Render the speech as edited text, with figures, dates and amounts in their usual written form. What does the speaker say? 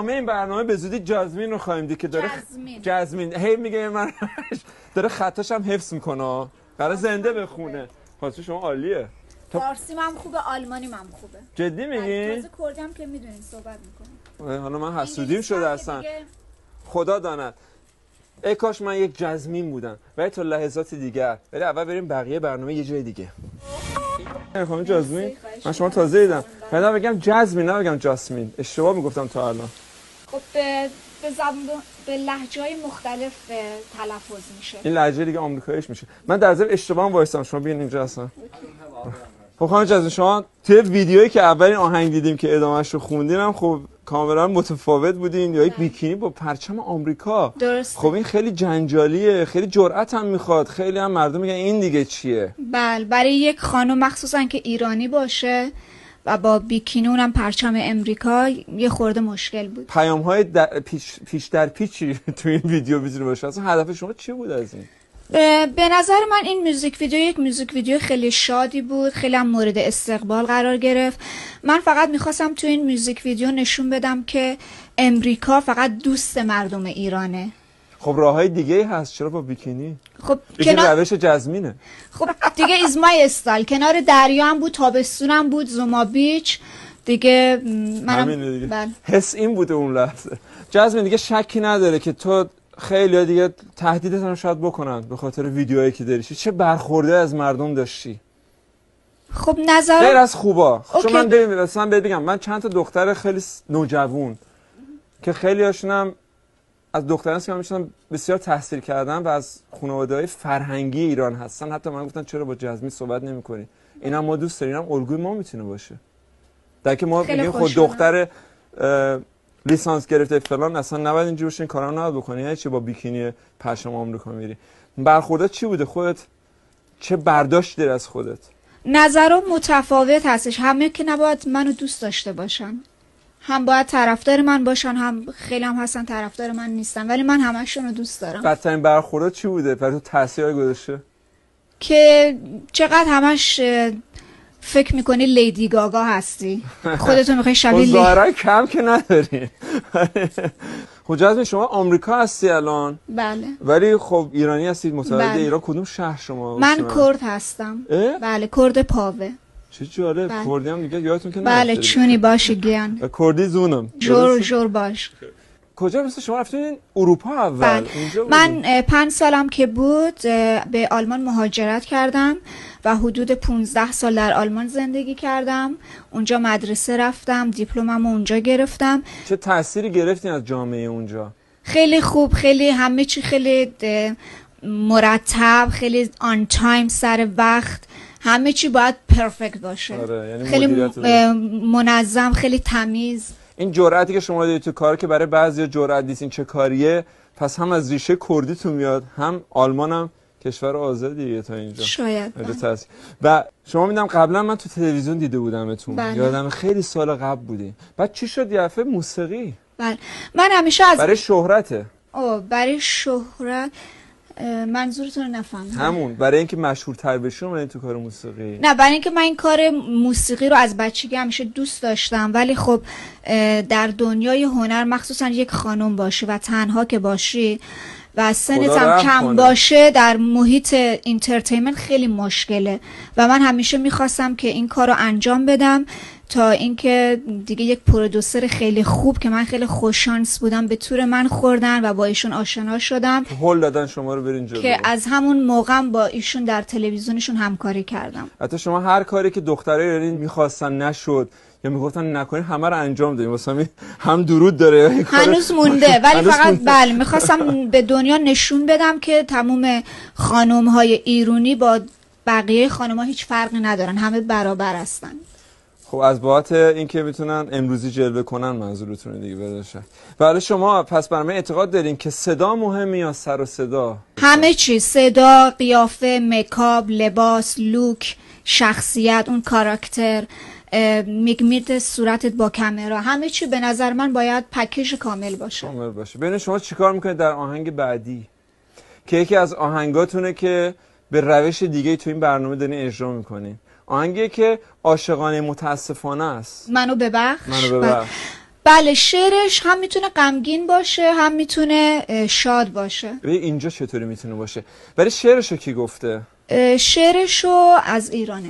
همه این برنامه به زودی جازمین رو خواهیم دید که داره جازمین هی میگه من داره خطاش هم حفظ میکنه، قرار زنده بخونه. خاطر شما عالیه. فارسی هم خوبه، آلمانی هم خوبه. جدی میگی؟ تازه کردی هم که میدونین صحبت میکنه. حالا من حسودیم شده اصلا. خدا داند. ای کاش من یک جازمین بودم. ولی تا لحظات دیگر. ولی اول بریم بقیه برنامه یه جای دیگه. خانم جازمین، من شما تازه دیدم. بعدا بگم جازمین، نه بگم جاسمین. اشتباه میگفتم تا الان. خب به لهجه‌های مختلف تلفظ میشه. این لهجه دیگه آمریکاییش میشه. من در ضمن اشتباهم وایسام، شما بیاین اینجا هستن. خب خانم جازمین، شما توی ویدیویی که اولین آهنگ دیدیم که ادامهش رو خوندین هم خب کاملا متفاوت بودین، یا یک بیکینی با پرچم آمریکا. درست. خب این خیلی جنجالیه، خیلی جرأت هم میخواد. خیلی هم مردم میگن این دیگه چیه؟ بله، برای یک خانم مخصوصا که ایرانی باشه و با بیکینی اونم پرچم امریکا یه خورده مشکل بود. پیام‌های پیش در پیچی تو این ویدیو میتونه باشه. اصلا هدف شما چی بود از این؟ به نظر من این موزیک ویدیو یک موزیک ویدیو خیلی شادی بود، خیلی هم مورد استقبال قرار گرفت. من فقط میخواستم تو این موزیک ویدیو نشون بدم که امریکا فقط دوست مردم ایرانه. خب راههای دیگه هست، چرا با بیکینی؟ خب روش جزمینه. خب دیگه ایز مای استایل. کنار دریا هم بود، تابستون هم بود، زوما بیچ دیگه. منم دیگه. حس این بوده اون لحظه. جزمین دیگه شکی نداره که تو خیلی دیگه تهدیدت هم شاید بکنن به خاطر ویدیوهایی که داری. چه برخورده از مردم داشتی؟ خب نظر غیر از خوبا. چون من مثلا بگم من چند تا دختر خیلی نوجوان که خیلی هاشونم از دختران که من میشنم بسیار تحصیل کردن و از خانواده‌های فرهنگی ایران هستن، حتی من گفتن چرا با جزمین صحبت نمی‌کنی؟ اینا ما دوست داریم، اینم الگوی ما میتونه باشه. در که ما میگیم خود دختر لیسانس گرفته فلان اصلا نباید اینجوری باشه، این کارا رو نباید بکنی. یعنی چی با بیکینی پرچم آمریکا میری؟ برخوردت چی بوده؟ خودت چه برداشتی داری از خودت؟ نظرم متفاوت هستش. همه که نباید منو دوست داشته باشن، هم باید طرفدار من باشن، هم خیلی هم هستن طرفدار من نیستن، ولی من همشون رو دوست دارم. بدترین برخوردت چی بوده؟ برای تو تاثیری گذاشته؟ که چقدر همش فکر میکنی لیدی گاگا هستی، خودتو میخوای شبیه لیدی. ظاهرا کم که نداری. خب جزمین شما آمریکا هستی الان؟ بله. ولی خب ایرانی هستید، متولد بله. ایران. کدوم شهر شما؟ من کرد هستم. بله، کرد پاوه. چه جالب. بله. کردی هم دیگه یادتون که بله، چونی باشه گیان. کردی زونم. جور باش. کجا مثلا شما رفتین اروپا اول؟ بله. من 5 سالم که بود به آلمان مهاجرت کردم و حدود 15 سال در آلمان زندگی کردم. اونجا مدرسه رفتم، دیپلممو اونجا گرفتم. چه تأثیری گرفتین از جامعه اونجا؟ خیلی خوب، خیلی همه چی خیلی مرتب، خیلی آن تایم، سر وقت، همه چی باید پرفکت باشه. یعنی خیلی منظم، خیلی تمیز. این جرأتی که شما دارید تو کار که برای بعضیا جرأت نیست، این چه کاریه؟ پس هم از ریشه کردیتون میاد، هم آلمان هم کشور آزادیه تا اینجا. شاید. و شما میدونم قبلا من تو تلویزیون دیده بودمتون. بله. یادم خیلی سال قبل بودین. بعد چی شد یه دفعه موسیقی؟ بله. من همیشه از برای شهرته. برای شهرت منظورتون رو نفهمیدم. همون برای اینکه مشهورتر بشی من تو کار موسیقی؟ نه، برای اینکه من این کار موسیقی رو از بچگی همیشه دوست داشتم، ولی خب در دنیای هنر مخصوصا یک خانم باشی و تنها که باشی و سنت هم کم باشه در محیط اینترتینمنت خیلی مشکله و من همیشه میخواستم که این کار رو انجام بدم تا اینکه دیگه یک پرودوسر خیلی خوب که من خیلی خوششانس بودم به تور من خوردن و با ایشون آشنا شدم، هول دادن شما رو برین جلو، که از همون موقع با ایشون در تلویزیونشون همکاری کردم. حتی شما هر کاری که دخترای ایرانی میخواستن نشد یا میگفتن نکنین همه رو انجام دادیم. واسه هم درود داره هنوز مونده، ولی فقط بله میخواستم به دنیا نشون بدم که تمام خانم های ایرانی با بقیه خانم ها هیچ فرقی ندارن، همه برابر هستن. خب از بابت اینکه میتونن امروزی جلوه کنن منظورتونه دیگه بداشه. ولی شما پس برای من اعتقاد دارین که صدا مهمه یا سر و صدا؟ همه چی، صدا، قیافه، میکاپ، لباس، لوک، شخصیت، اون کاراکتر، میگمیت صورتت با کامera، همه چی به نظر من باید پکیج کامل باشه. کامل باشه. ببین شما چیکار میکنید در آهنگ بعدی که یکی از آهنگاتونه که به روش دیگه تو این برنامه دارین اجرا میکنین، آهنگی که عاشقانه متاسفانه است. منو ببخش. بله شعرش هم میتونه غمگین باشه هم میتونه شاد باشه. اینجا چطوری میتونه باشه؟ ولی شعرشو کی گفته؟ شعرشو از ایرانه.